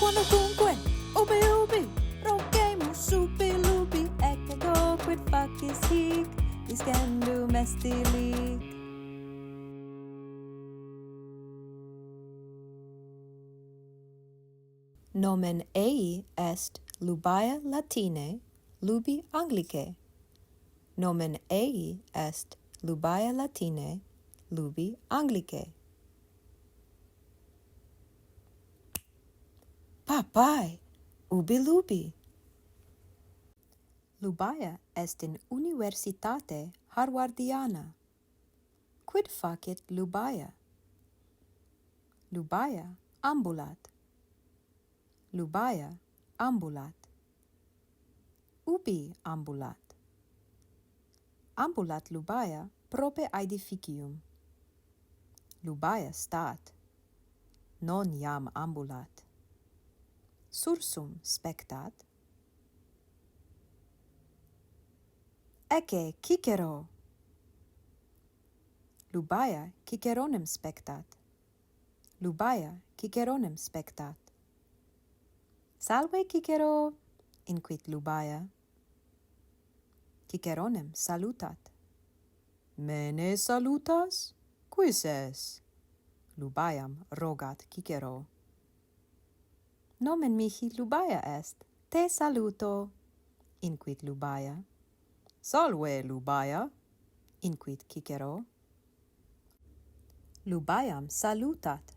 quantunque, Ubi Luby, rogemus Ubi Luby, ecce go quid facis hic, discendum esti lic. Nomen ei est Lubaia Latine, Luby Anglicae. Nomen ei est Lubaia Latine, Luby Anglicae. Papai, Ubi Luby. Lubaia est in universitate Harvardiana. Quid facit Lubaia? Lubaia ambulat. Lubaia ambulat. Ubi ambulat. Ambulat Lubaia prope aedificium. Lubaia stat. Non iam ambulat. Sursum spectat. Ecce Cicero. Lubaia Ciceronem spectat. Lubaia Ciceronem spectat. Salve Cicero, inquit Lubaia. Ciceronem salutat. Mene salutas? Quis es? Lubaiam rogat Cicero. Nomen mihi Lubaia est, te saluto, inquit Lubaia. Salve Lubaia, inquit Cicero. Lubaiam salutat.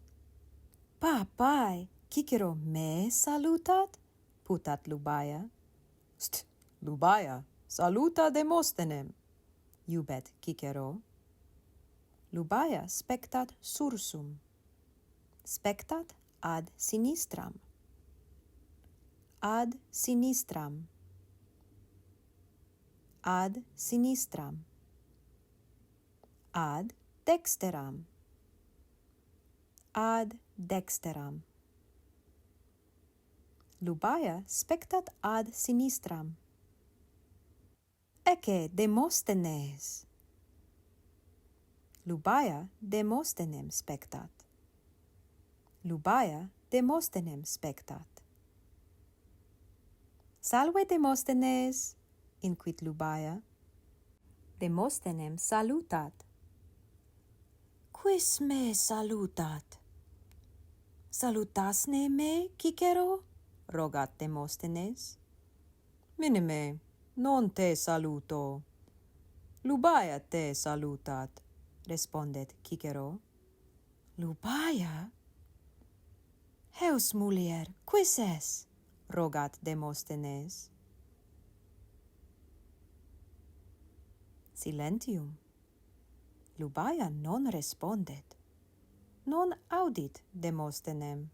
Papai, Cicero me salutat? Putat Lubaia. St, Lubaia, saluta Demostenem, iubet Cicero. Lubaia spectat sursum. Spectat ad sinistram. Ad sinistram. Ad sinistram. Ad dexteram. Ad dexteram. Lubaia spectat ad sinistram. Ecce Demosthenes. Lubaia Demosthenem spectat. Lubaia Demosthenem spectat. Salve Demosthenes, inquit Lubaia. Demosthenem salutat. Quis me salutat? Salutasne me, Cicero? Rogat Demosthenes. Minime, non te saluto. Lubaia te salutat, respondet Cicero. Lubaia? Heus mulier, quis es? Rogat Demosthenes. Silentium. Lubaia non respondet. Non audit Demosthenem.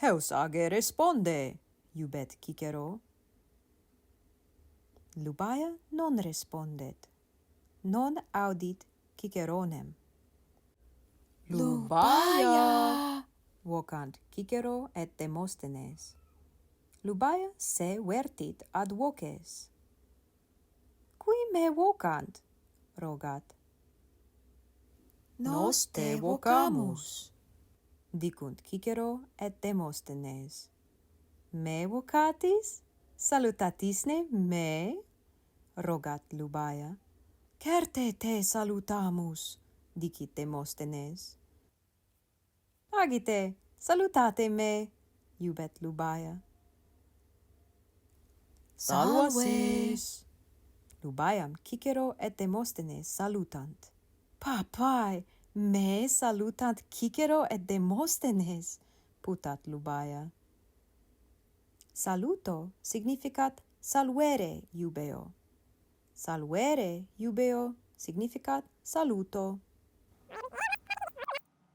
Heus age responde, iubet Cicero. Lubaia non respondet. Non audit Ciceronem. Lubaia! Vocant Cicero et Demosthenes. Lubaia se vertit ad voces. Qui me vocant? Rogat. Nos te vocamus, dicunt Cicero et Demosthenes. Me vocatis? Salutatisne me? Rogat Lubaia. Certe te salutamus, dicit Demosthenes. Agite, salutate me, iubet Lubaia. Salvasis! Lubaiam Cicero et Demosthenes salutant. Papai, me salutant Cicero et Demosthenes, putat Lubaia. Saluto significat salvere iubeo. Salvere iubeo significat saluto.